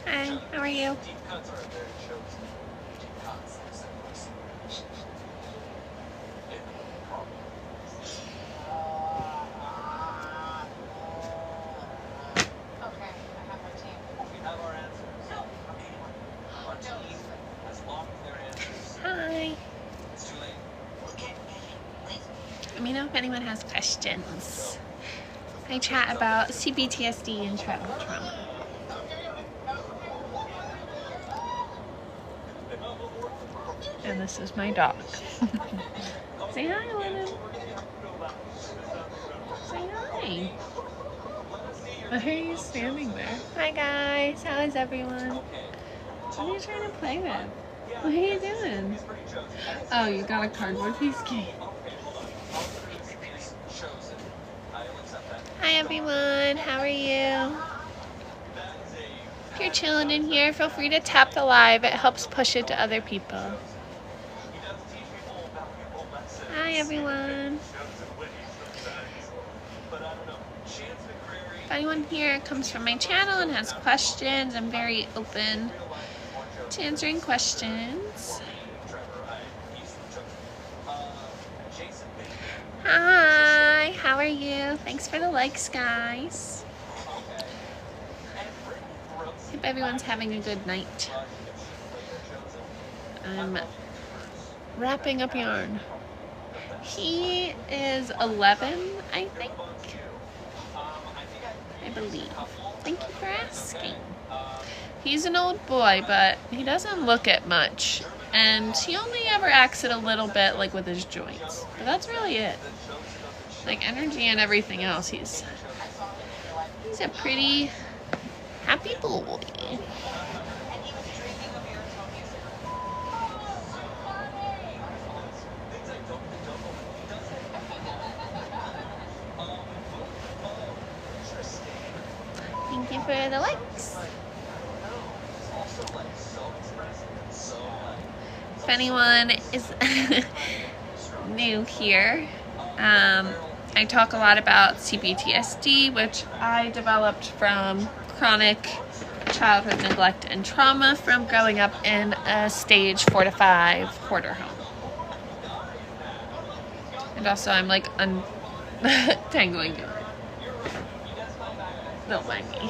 Hi, how are you? Hi. Let me know if anyone has questions. I chat about CPTSD and childhood trauma. And this is my dog. Say hi, Lemon. Say hi. Why are you standing there? Hi guys, how is everyone? What are you trying to play with? What are you doing? Oh, you got a cardboard piece? Hi everyone, how are you? If you're chilling in here, feel free to tap the live. It helps push it to other people. Hi everyone. If anyone here comes from my channel and has questions, I'm very open to answering questions. Hi, how are you? Thanks for the likes, guys. Hope everyone's having a good night. I'm wrapping up yarn. He is 11, I think. I believe. Thank you for asking. He's an old boy, but he doesn't look it much. And he only ever acts it a little bit, like with his joints. But that's really it. Like energy and everything else, he's a pretty happy boy. Thank you for the likes. If anyone is new here, I talk a lot about CPTSD, which I developed from chronic childhood neglect and trauma from growing up in a stage 4 to 5 hoarder home. And also I'm like untangling yarn. Don't mind me.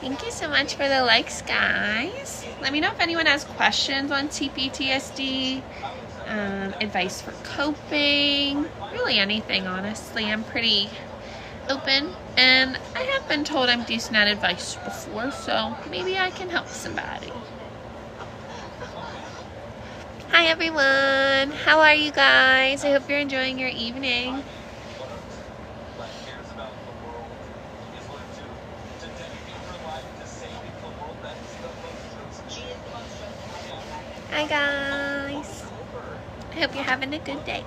Thank you so much for the likes, guys. Let me know if anyone has questions on CPTSD, advice for coping, really anything, honestly. I'm pretty open, and I have been told I'm decent at advice before, so maybe I can help somebody. Hi everyone, how are you guys? I hope you're enjoying your evening. Hi guys, I hope you're having a good day.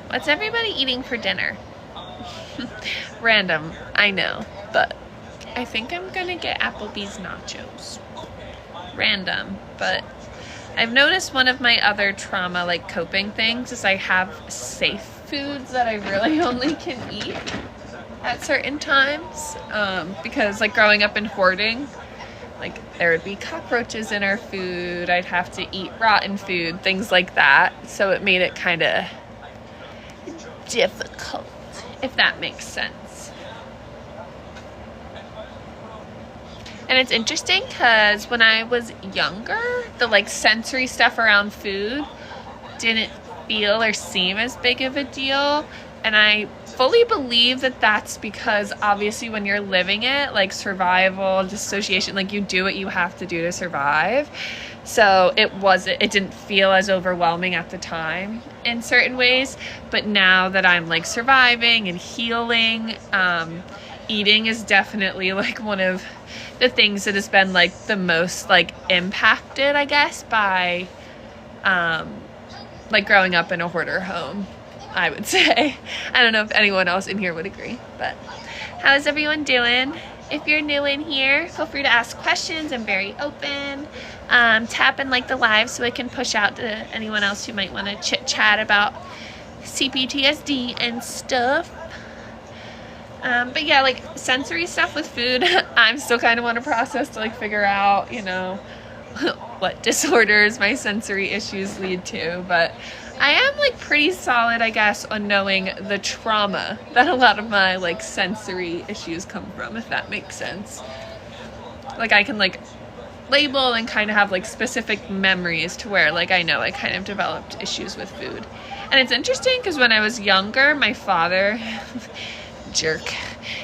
What's everybody eating for dinner? Random, I know, but I think I'm gonna get Applebee's nachos. Random, but I've noticed one of my other trauma like coping things is I have safe foods that I really only can eat at certain times, because like growing up in hoarding, like there would be cockroaches in our food, I'd have to eat rotten food, things like that, so it made it kind of difficult, if that makes sense. And it's interesting because when I was younger, the like sensory stuff around food didn't feel or seem as big of a deal, and I fully believe that that's because obviously when you're living it, like survival, dissociation, like you do what you have to do to survive. So it didn't feel as overwhelming at the time in certain ways, but now that I'm like surviving and healing, eating is definitely like one of the things that has been like the most like impacted, I guess, by like growing up in a hoarder home, I would say. I don't know if anyone else in here would agree, but how is everyone doing? If you're new in here, feel free to ask questions. I'm very open. Tap and like the live so I can push out to anyone else who might want to chit chat about CPTSD and stuff. But yeah, like sensory stuff with food, I'm still kind of want to process to like figure out, you know, what disorders my sensory issues lead to. But I am like pretty solid, I guess, on knowing the trauma that a lot of my like sensory issues come from, if that makes sense. Like I can like label and kind of have like specific memories to where like I know I kind of developed issues with food. And it's interesting because when I was younger, my father, jerk,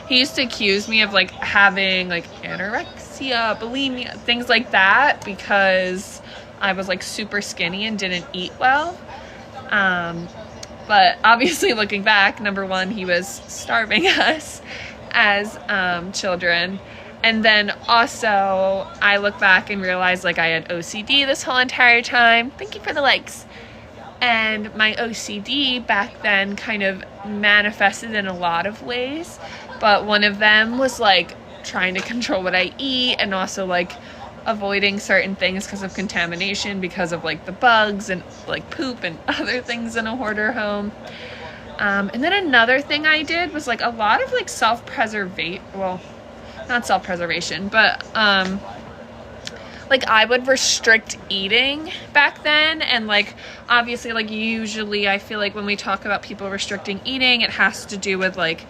he used to accuse me of like having like anorexia, bulimia, things like that, because I was like super skinny and didn't eat well. But obviously looking back, number one, he was starving us as children. And then also I look back and realize like I had OCD this whole entire time. Thank you for the likes. And my OCD back then kind of manifested in a lot of ways. But one of them was like trying to control what I eat and also like avoiding certain things because of contamination, because of like the bugs and like poop and other things in a hoarder home. And then another thing I did was like a lot of like self-preservation, well, not self-preservation, but like I would restrict eating back then. And like obviously like usually I feel like when we talk about people restricting eating, it has to do with like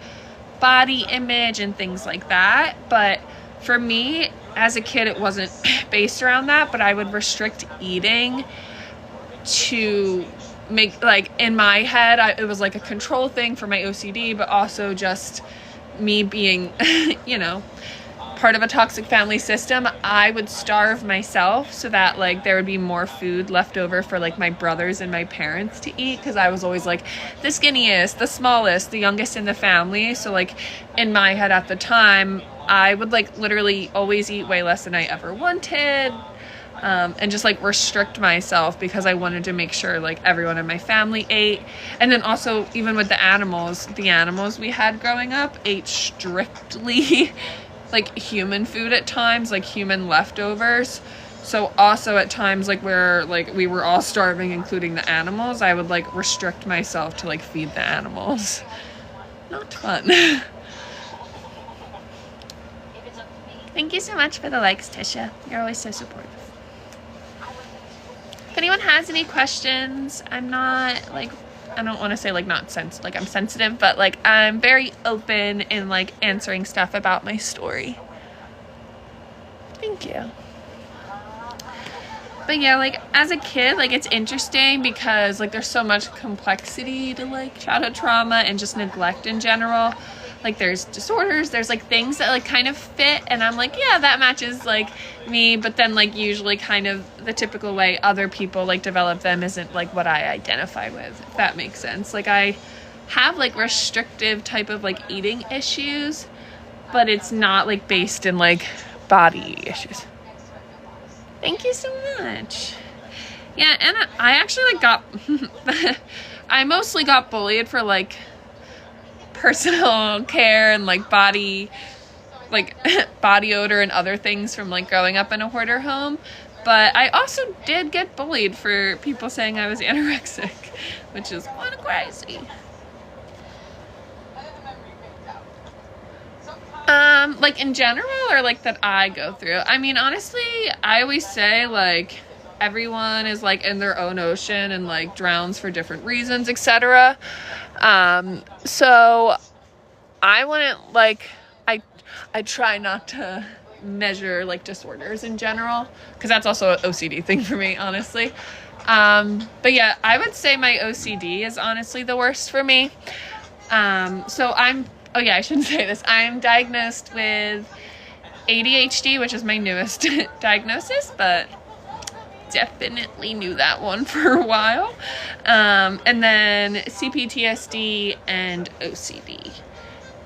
body image and things like that. But for me as a kid, it wasn't based around that, but I would restrict eating to make like in my head it was like a control thing for my OCD, but also just me being you know, part of a toxic family system. I would starve myself so that like there would be more food left over for like my brothers and my parents to eat, because I was always like the skinniest, the smallest, the youngest in the family. So like in my head at the time, I would like literally always eat way less than I ever wanted, and just like restrict myself because I wanted to make sure like everyone in my family ate. And then also even with the animals we had growing up ate strictly like human food at times, like human leftovers. So also at times like where like we were all starving, including the animals, I would like restrict myself to like feed the animals. Not fun. Thank you so much for the likes, Tisha. You're always so supportive. If anyone has any questions, I'm not like, I don't want to say like not like I'm sensitive, but like I'm very open in like answering stuff about my story. Thank you. But yeah, like as a kid, like it's interesting because like there's so much complexity to like childhood trauma and just neglect in general. Like there's disorders, there's like things that like kind of fit, and I'm like, yeah, that matches like me, but then like usually kind of the typical way other people like develop them isn't like what I identify with, if that makes sense. Like I have like restrictive type of like eating issues, but it's not like based in like body issues. Thank you so much. Yeah, and I actually like got I mostly got bullied for like personal care and like body odor and other things from like growing up in a hoarder home. But I also did get bullied for people saying I was anorexic, which is kind of crazy. Like in general, or like that I go through? I mean, honestly, I always say like everyone is like in their own ocean and like drowns for different reasons, etc. So I wouldn't like, I try not to measure like disorders in general, because that's also an OCD thing for me, honestly. But yeah, I would say my OCD is honestly the worst for me. So oh yeah, I shouldn't say this. I'm diagnosed with ADHD, which is my newest diagnosis, but definitely knew that one for a while. And then CPTSD and OCD.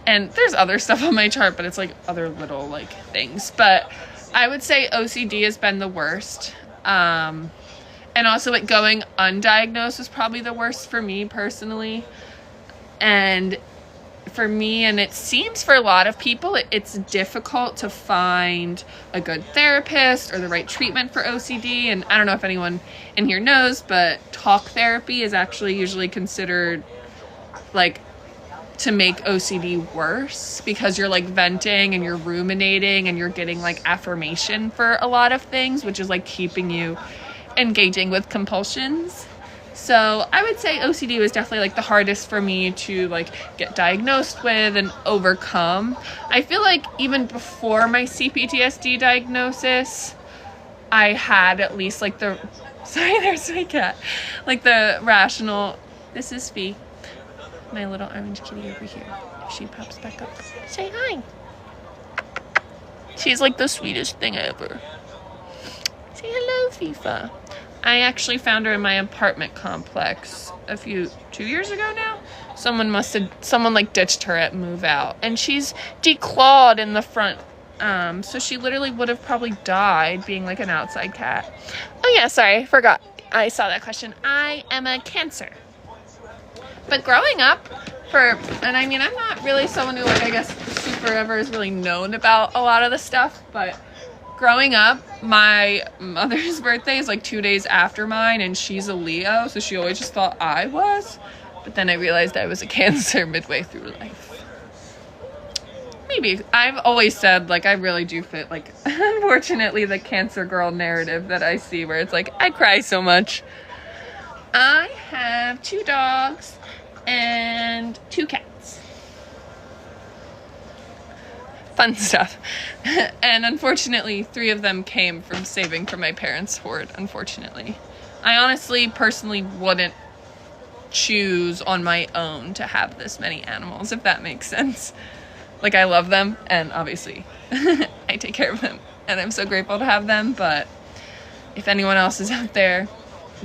And there's other stuff on my chart, but it's like other little like things. But I would say OCD has been the worst. And also like going undiagnosed was probably the worst for me personally. And for me, and it seems for a lot of people, it's difficult to find a good therapist or the right treatment for OCD. And I don't know if anyone in here knows, but talk therapy is actually usually considered like to make OCD worse, because you're like venting and you're ruminating and you're getting like affirmation for a lot of things, which is like keeping you engaging with compulsions. So I would say OCD was definitely like the hardest for me to like get diagnosed with and overcome. I feel like even before my CPTSD diagnosis, I had at least like the, sorry, there's my cat, like the rational, this is Fee, my little orange kitty over here. If she pops back up, say hi. She's like the sweetest thing ever. Say hello, FIFA. I actually found her in my apartment complex 2 years ago now. Someone like ditched her at move out, and she's declawed in the front. So she literally would have probably died being like an outside cat. Oh yeah, sorry, I forgot. I saw that question. I am a Cancer. But growing up, and I mean, I'm not really someone who, like, I guess super ever is really known about a lot of the stuff, but growing up, my mother's birthday is like 2 days after mine, and she's a Leo, so she always just thought I was. But then I realized I was a Cancer midway through life. Maybe. I've always said, like, I really do fit, like, unfortunately, the Cancer girl narrative that I see, where it's like, I cry so much. I have 2 dogs and 2 cats. Fun stuff. And unfortunately, 3 of them came from saving from my parents' hoard, unfortunately. I honestly, personally wouldn't choose on my own to have this many animals, if that makes sense. Like, I love them, and obviously I take care of them, and I'm so grateful to have them, but if anyone else is out there,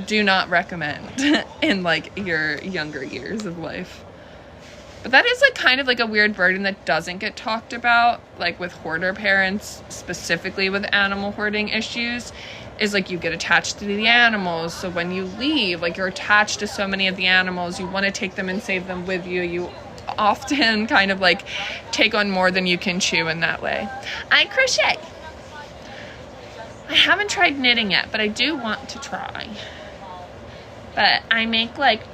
do not recommend in like your younger years of life. But that is like kind of like a weird burden that doesn't get talked about, like with hoarder parents, specifically with animal hoarding issues, is like you get attached to the animals. So when you leave, like you're attached to so many of the animals, you want to take them and save them with you. You often kind of like take on more than you can chew in that way. I crochet. I haven't tried knitting yet, but I do want to try. But I make like, do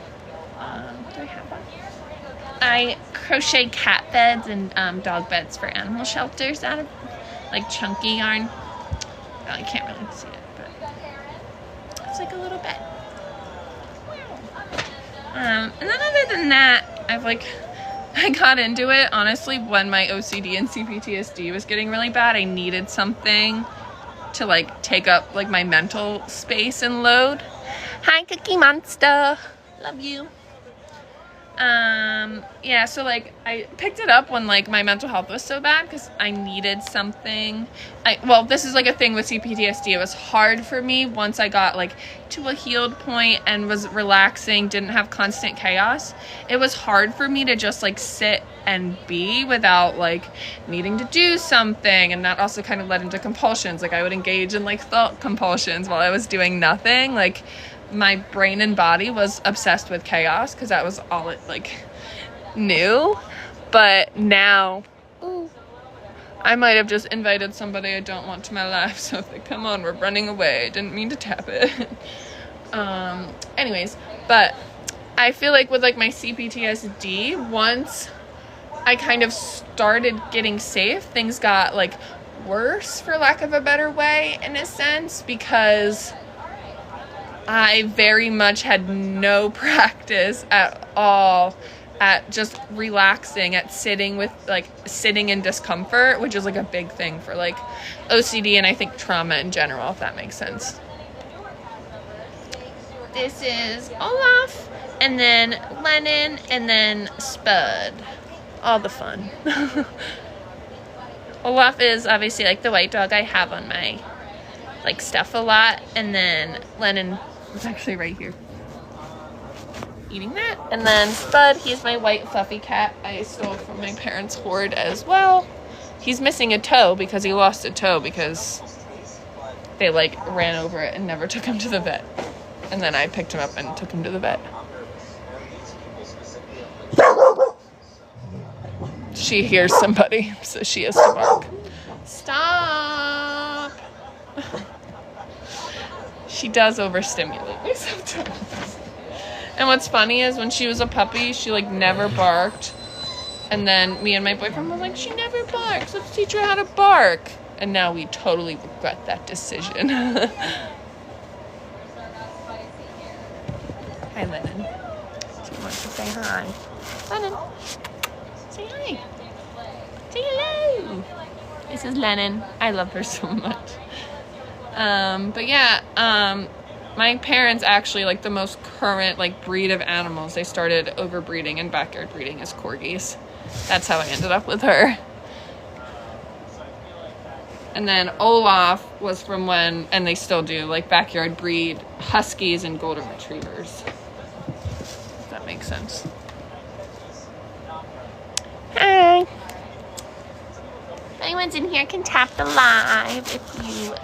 I have one? I crochet cat beds and dog beds for animal shelters out of like chunky yarn. Well, you can't really see it, but it's like a little bed. And then other than that, I got into it, honestly, when my OCD and CPTSD was getting really bad. I needed something to like take up like my mental space and load. Hi, Cookie Monster. Love you. Yeah, so like I picked it up when like my mental health was so bad because I needed something. Well, this is like a thing with CPTSD. It was hard for me once I got like to a healed point and was relaxing, didn't have constant chaos. It was hard for me to just like sit and be without like needing to do something, and that also kind of led into compulsions. Like I would engage in like thought compulsions while I was doing nothing. Like my brain and body was obsessed with chaos because that was all it like knew. But now, I might have just invited somebody I don't want to my life, so if they come on, we're running away. I didn't mean to tap it. Anyways, but I feel like with like my CPTSD, once I kind of started getting safe, things got like worse, for lack of a better way, in a sense, because I very much had no practice at all at just relaxing, at sitting in discomfort, which is like a big thing for like OCD and I think trauma in general, if that makes sense. This is Olaf, and then Lennon, and then Spud. All the fun. Olaf is obviously like the white dog I have on my like stuff a lot, and then Lennon is actually right here eating that, and then Spud, he's my white fluffy cat I stole from my parents' hoard as well. He's missing a toe because he lost a toe because they like ran over it and never took him to the vet, and then I picked him up and took him to the vet. she hears somebody, so she has to bark. Stop. She does overstimulate me sometimes. And what's funny is when she was a puppy, she like never barked. And then me and my boyfriend were like, she never barks. Let's teach her how to bark. And now we totally regret that decision. Hi, Lennon. She wants to say hi. Lennon, say hi. Say hello. This is Lennon. I love her so much. But yeah, my parents actually, like, the most current, like, breed of animals they started overbreeding and backyard breeding is corgis. That's how I ended up with her. And then Olaf was from when, and they still do, like, backyard breed huskies and golden retrievers. If that makes sense. Hi. If anyone's in here can tap the live if you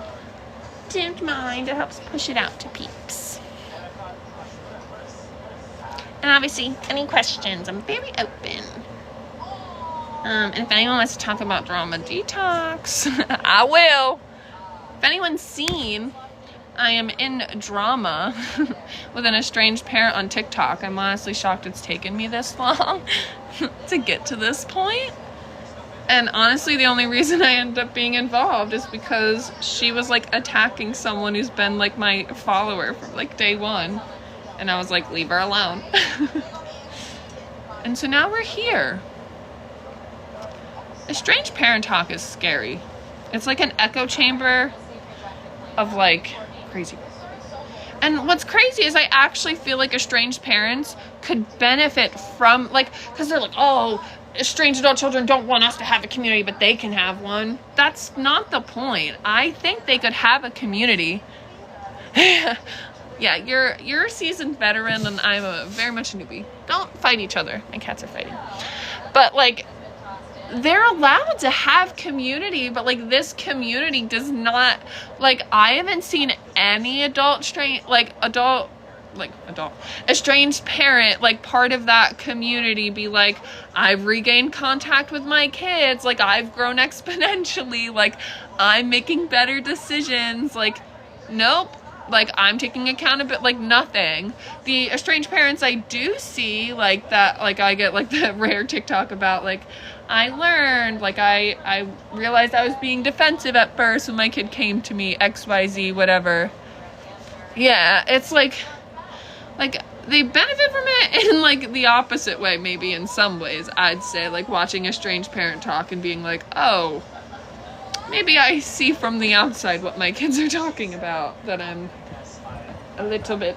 don't mind. It helps push it out to peeps. And obviously, any questions, I'm very open. And if anyone wants to talk about drama detox, I will. If anyone's seen, I am in drama with an estranged parent on TikTok. I'm honestly shocked it's taken me this long to get to this point. And honestly, the only reason I ended up being involved is because she was like attacking someone who's been like my follower from like day one. And I was like, leave her alone. And so now we're here. Estranged parent talk is scary. It's like an echo chamber of like crazy. And what's crazy is I actually feel like estranged parents could benefit from, like, because they're like, oh, estranged adult children don't want us to have a community, but they can have one. That's not the point. I think they could have a community. Yeah, you're a seasoned veteran and I'm very much a newbie. Don't fight each other. My cats are fighting. But like, they're allowed to have community, but like this community does not, like, I haven't seen any estranged parent, like, part of that community be like, I've regained contact with my kids, like, I've grown exponentially, like, I'm making better decisions, like, nope, like, I'm taking accountability, like, nothing. The estranged parents I do see, like, that, like, I get, like, the rare TikTok about, like, I learned, like, I realized I was being defensive at first when my kid came to me, XYZ, whatever. Yeah, it's like they benefit from it in like the opposite way, maybe in some ways, I'd say, like watching a estranged parent talk and being like, oh, maybe I see from the outside what my kids are talking about, that I'm a little bit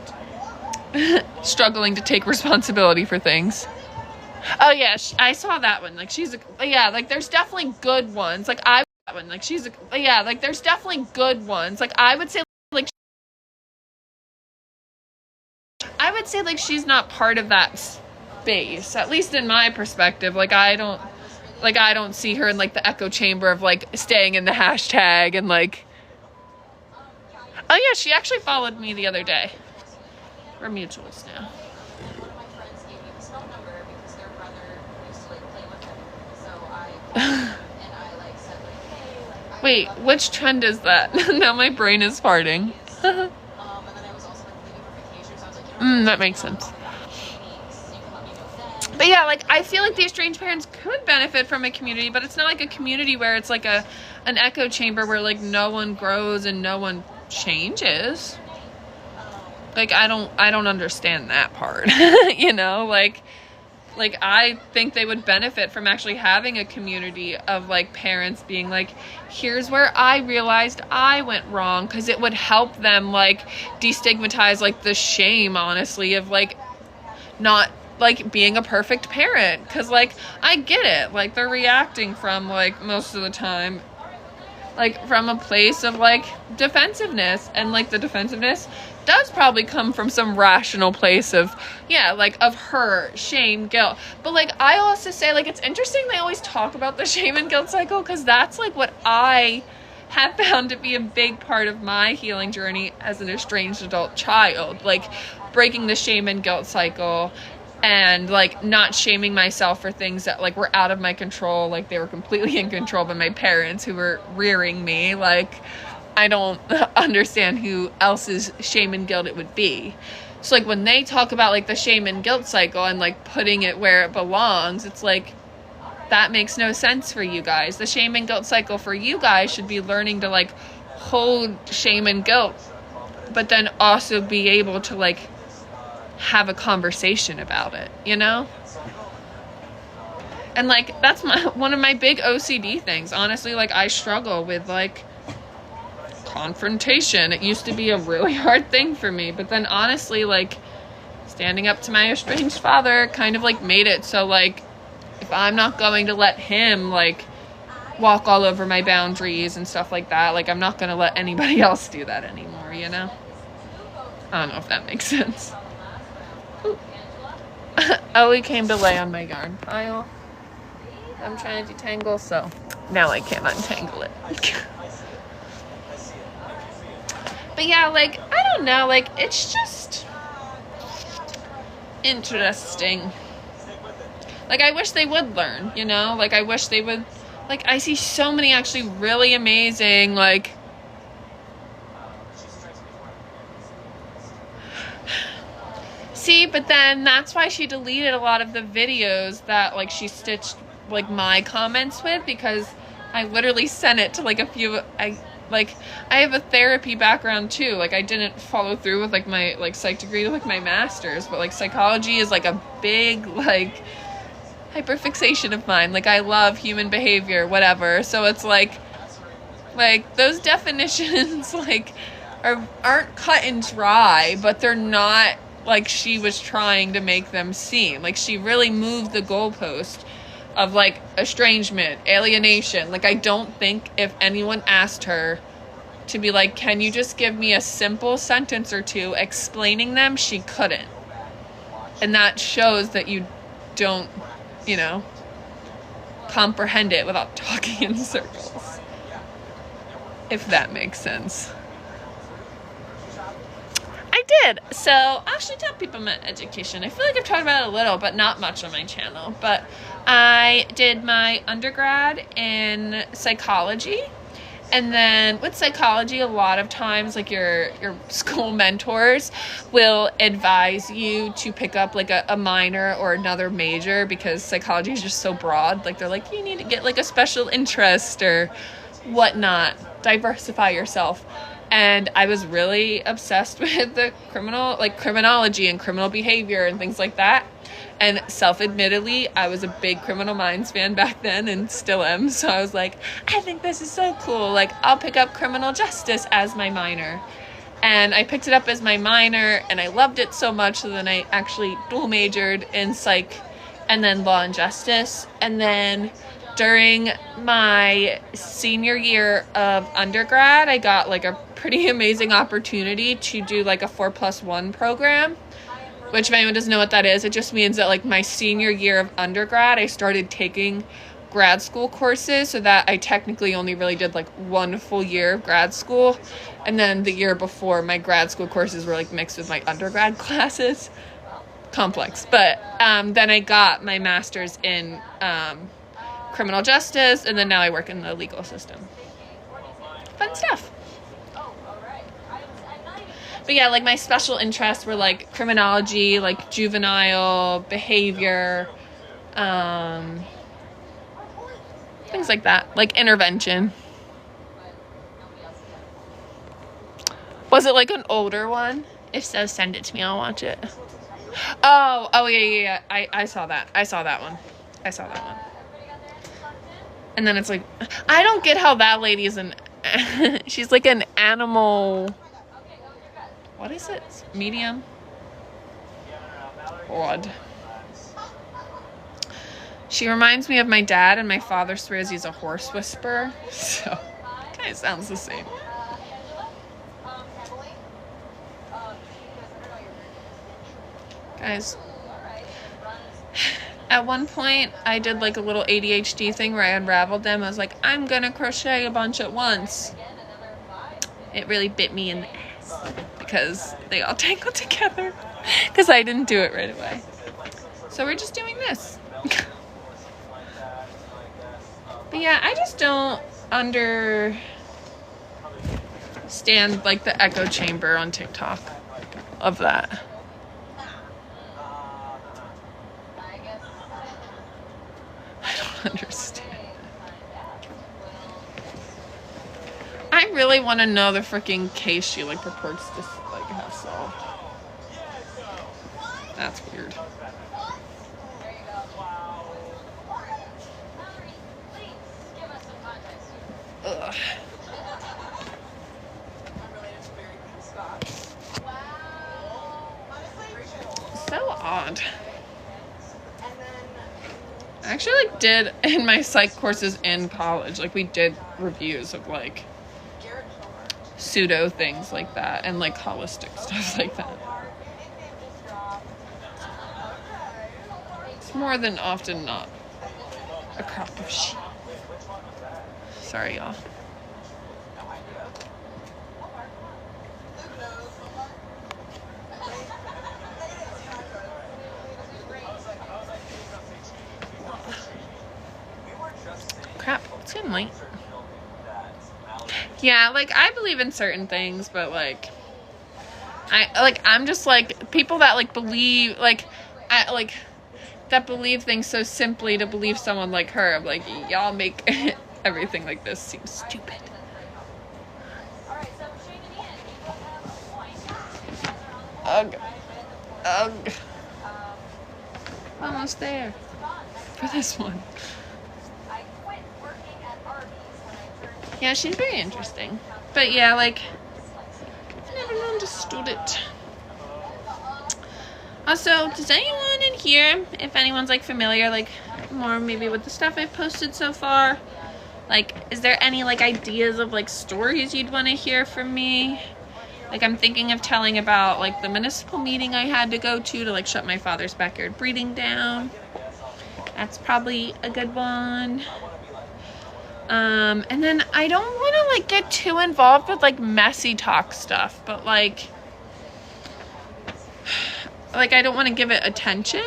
struggling to take responsibility for things. Oh yeah, I saw that one. Like there's definitely good ones. Like there's definitely good ones. Like I would say like she's not part of that space, at least in my perspective. Like I don't see her in like the echo chamber of like staying in the hashtag and like, oh yeah, she actually followed me the other day. We're mutuals now. Wait, which trend is that? Now my brain is farting. That makes sense. But yeah, like I feel like the estranged parents could benefit from a community, but it's not like a community where it's like an echo chamber where like no one grows and no one changes. Like I don't understand that part. You know, like I think they would benefit from actually having a community of like parents being like, here's where I realized I went wrong, because it would help them like destigmatize like the shame, honestly, of like not like being a perfect parent. Because like I get it, like they're reacting from like most of the time like from a place of like defensiveness, and like the defensiveness does probably come from some rational place of, yeah, like of hurt, shame, guilt. But like I also say, like, it's interesting they always talk about the shame and guilt cycle, because that's like what I have found to be a big part of my healing journey as an estranged adult child, like breaking the shame and guilt cycle and like not shaming myself for things that like were out of my control. Like they were completely in control by my parents who were rearing me. Like I don't understand who else's shame and guilt it would be. So like when they talk about like the shame and guilt cycle and like putting it where it belongs, it's like that makes no sense for you guys. The shame and guilt cycle for you guys should be learning to like hold shame and guilt, but then also be able to like have a conversation about it, you know? And like that's one of my big OCD things. Honestly, like I struggle with like confrontation. It used to be a really hard thing for me, but then honestly, like standing up to my estranged father kind of like made it so like if I'm not going to let him like walk all over my boundaries and stuff like that, like I'm not going to let anybody else do that anymore, you know? I don't know if that makes sense. Ellie came to lay on my yarn pile. I'm trying to detangle, so now I can't untangle it. But yeah, like, I don't know, like, it's just interesting. Like, I wish they would learn, you know? Like, I wish they would, like, I see so many actually really amazing, like, see, but then that's why she deleted a lot of the videos that, like, she stitched, like, my comments with, because I literally sent it to, like, a few, I have a therapy background, too. Like, I didn't follow through with, like, my, like, psych degree, like, my master's, but, like, psychology is, like, a big, like, hyperfixation of mine. Like, I love human behavior, whatever, so it's, like, those definitions, like, aren't cut and dry, but they're not like she was trying to make them seem. Like, she really moved the goalpost of, like, estrangement, alienation. Like, I don't think if anyone asked her to be like, can you just give me a simple sentence or two explaining them, she couldn't. And that shows that you don't, you know, comprehend it without talking in circles. If that makes sense. I did. So I actually tell people my education. I feel like I've talked about it a little, but not much on my channel. But I did my undergrad in psychology. And then with psychology, a lot of times, like, your school mentors will advise you to pick up, like, a minor or another major, because psychology is just so broad. Like, they're like, you need to get, like, a special interest or whatnot. Diversify yourself. And I was really obsessed with the criminology and criminal behavior and things like that. And self-admittedly, I was a big Criminal Minds fan back then and still am. So I was like, I think this is so cool. Like, I'll pick up criminal justice as my minor. And I picked it up as my minor, and I loved it so much. So then I actually dual majored in psych and then law and justice. And then during my senior year of undergrad, I got, like, a pretty amazing opportunity to do, like, a 4+1 program, which, if anyone doesn't know what that is, it just means that, like, my senior year of undergrad, I started taking grad school courses, so that I technically only really did, like, 1 full year of grad school. And then the year before, my grad school courses were, like, mixed with my undergrad classes. Complex. But then I got my master's in criminal justice, and then now I work in the legal system. Fun stuff. But yeah, like, my special interests were, like, criminology, like, juvenile behavior, things like that, like intervention. Was it, like, an older one? If so, send it to me. I'll watch it. Oh, yeah. I saw that. I saw that one. And then it's like, I don't get how that lady is she's like an animal, what is it? Medium? Odd. She reminds me of my dad, and my father swears he's a horse whisperer, so it kind of sounds the same. Guys, at one point, I did, like, a little ADHD thing where I unraveled them. I was like, I'm gonna crochet a bunch at once. It really bit me in the ass because they all tangled together because I didn't do it right away. So we're just doing this. But yeah, I just don't understand like the echo chamber on TikTok of that. I don't understand. I really want to know the freaking case she like purports to like have solved. That's weird. Ugh. So odd. I actually like did in my psych courses in college, like we did reviews of like pseudo things like that and like holistic stuff like that. It's more than often not a crock of shit. Sorry, y'all. Crap, it's getting late. Yeah, like I believe in certain things, but like I'm just like people that like believe that believe things so simply to believe someone like her. I'm like, y'all make everything like this seem stupid. Ugh. Ugh. Almost there. For this one. Yeah, she's very interesting. But yeah, like, I never understood it. Also, does anyone in here, if anyone's like familiar, like more maybe with the stuff I've posted so far, like, is there any like ideas of like stories you'd want to hear from me? Like, I'm thinking of telling about like the municipal meeting I had to go to like shut my father's backyard breeding down. That's probably a good one. And then I don't want to like get too involved with like messy talk stuff, but like I don't want to give it attention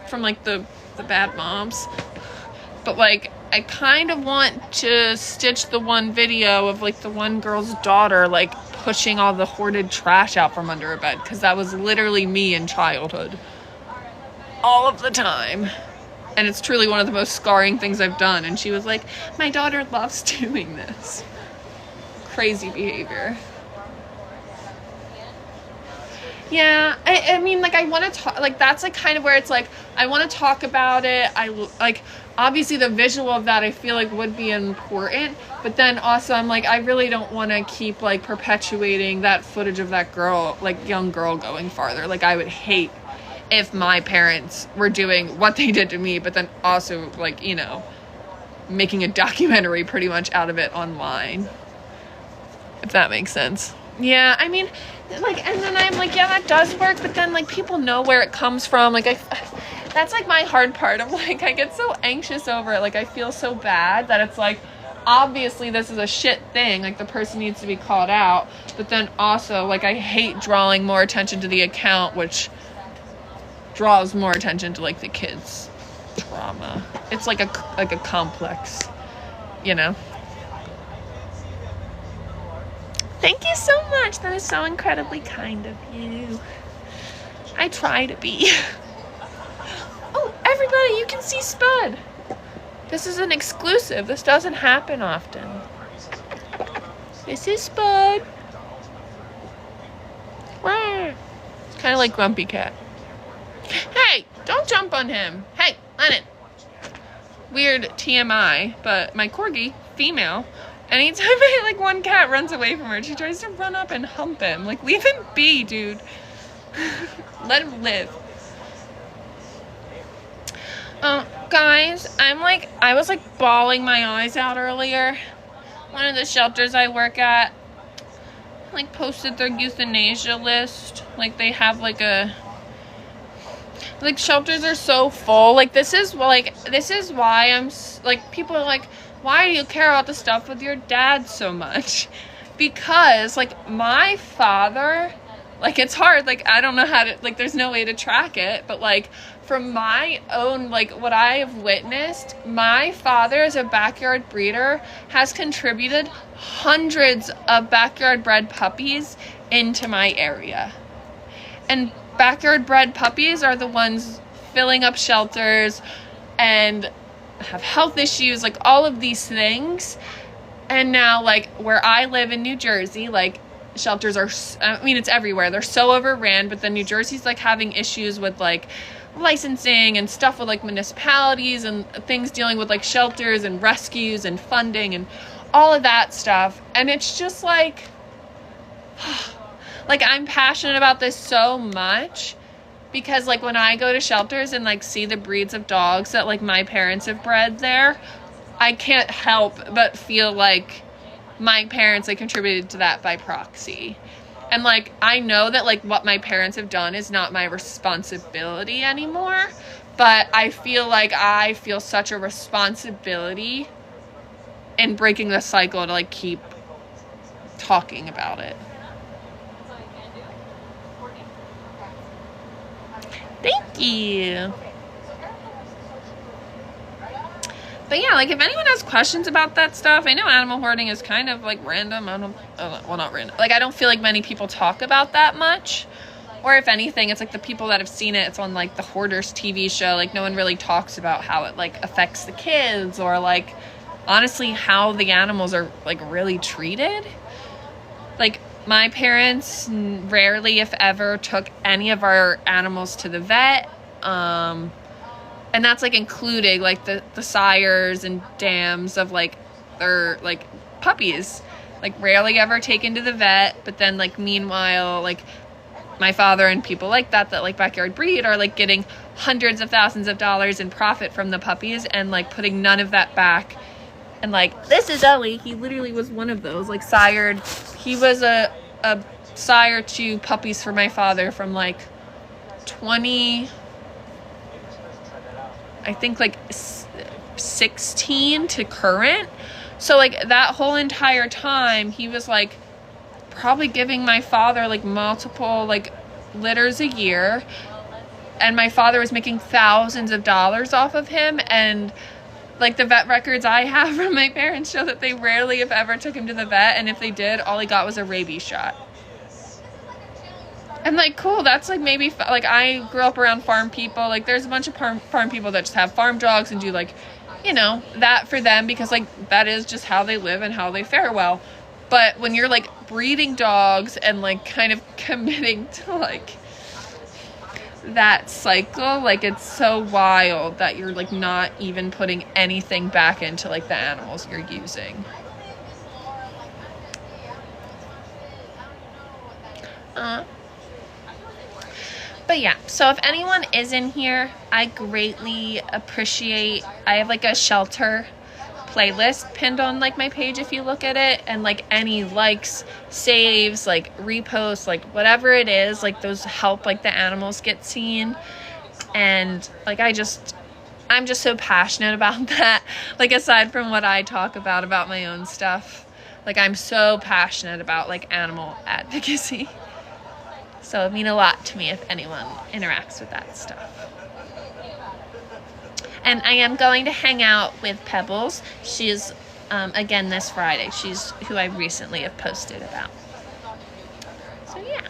from like the bad moms, but like I kind of want to stitch the one video of like the one girl's daughter like pushing all the hoarded trash out from under her bed, because that was literally me in childhood all of the time. And it's truly one of the most scarring things I've done. And she was like, my daughter loves doing this. Crazy behavior. Yeah, I mean, like, I want to talk, like, that's, like, kind of where it's, like, I want to talk about it. Like, obviously the visual of that I feel like would be important. But then also I'm, like, I really don't want to keep, like, perpetuating that footage of that girl, like, young girl going farther. Like, I would hate if my parents were doing what they did to me, but then also, like, you know, making a documentary pretty much out of it online. If that makes sense. Yeah, I mean, like, and then I'm like, yeah, that does work, but then, like, people know where it comes from. Like, that's, like, my hard part. I'm, like, I get so anxious over it. Like, I feel so bad that it's, like, obviously this is a shit thing. Like, the person needs to be called out. But then also, like, I hate drawing more attention to the account, which draws more attention to like the kids' trauma. It's like a complex, you know. Thank you so much. That is so incredibly kind of you. I try to be. Oh, everybody, you can see Spud. This is an exclusive. This doesn't happen often. This is Spud. Wow. It's kind of like Grumpy Cat. Hey, don't jump on him. Hey, Lennon. Weird TMI, but my corgi, female, anytime like one cat runs away from her, she tries to run up and hump him. Like, leave him be, dude. Let him live. Guys, I was like bawling my eyes out earlier. One of the shelters I work at, like, posted their euthanasia list. Like, they have like like, shelters are so full. Like, this is why I'm, like, people are like, why do you care about the stuff with your dad so much? Because, like, my father Like, it's hard. Like, I don't know how to, like, there's no way to track it. But, like, from my own, like, what I have witnessed, my father, as a backyard breeder, has contributed hundreds of backyard bred puppies into my area. And backyard bred puppies are the ones filling up shelters and have health issues, like, all of these things. And now, like, where I live in New Jersey, like, shelters are, I mean, it's everywhere. They're so overran, but then New Jersey's, like, having issues with, like, licensing and stuff with, like, municipalities and things dealing with, like, shelters and rescues and funding and all of that stuff. And it's just, like, like, I'm passionate about this so much because, like, when I go to shelters and, like, see the breeds of dogs that, like, my parents have bred there, I can't help but feel like my parents, like, contributed to that by proxy. And, like, I know that, like, what my parents have done is not my responsibility anymore, but I feel like I feel such a responsibility in breaking the cycle to, like, keep talking about it. Thank you. But yeah, like, if anyone has questions about that stuff, I know animal hoarding is kind of, like, random. Well, not random. Like, I don't feel like many people talk about that much. Or if anything, it's like the people that have seen it, it's on, like, the Hoarders TV show. Like, no one really talks about how it, like, affects the kids or, like, honestly, how the animals are, like, really treated. Like, my parents rarely, if ever, took any of our animals to the vet. And that's, like, including, like, the sires and dams of, like, their, like, puppies. Like, rarely ever taken to the vet. But then, like, meanwhile, like, my father and people like that, like, backyard breed are, like, getting hundreds of thousands of dollars in profit from the puppies and, like, putting none of that back. And, like, this is Ellie. He literally was one of those, like, sired. He was a sire to puppies for my father from, like, 16 to current. So, like, that whole entire time, he was, like, probably giving my father, like, multiple, like, litters a year. And my father was making thousands of dollars off of him. And, like, the vet records I have from my parents show that they rarely, if ever, took him to the vet. And if they did, all he got was a rabies shot. And, like, cool, that's, like, maybe, like, I grew up around farm people. Like, there's a bunch of farm people that just have farm dogs and do, like, you know, that for them because, like, that is just how they live and how they fare well. But when you're, like, breeding dogs and, like, kind of committing to, like, that cycle, like, it's so wild that you're, like, not even putting anything back into, like, the animals you're using. But yeah, so if anyone is in here, I greatly appreciate, I have, like, a shelter playlist pinned on, like, my page if you look at it, and, like, any likes, saves, like, reposts, like, whatever it is, like, those help, like, the animals get seen. And, like, I'm just so passionate about that. Like, aside from what I talk about my own stuff, like, I'm so passionate about, like, animal advocacy. So it means a lot to me if anyone interacts with that stuff. And I am going to hang out with Pebbles. She's, again, this Friday. She's who I recently have posted about. So, yeah.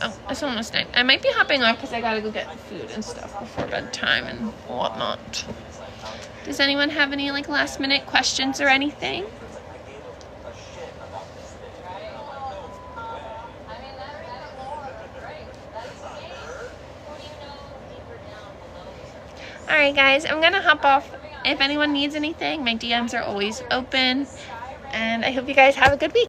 Oh, it's almost 9. I might be hopping off because I gotta go get food and stuff before bedtime and whatnot. Does anyone have any, like, last minute questions or anything? Alright guys, I'm gonna hop off. If anyone needs anything, my DMs are always open. And I hope you guys have a good week.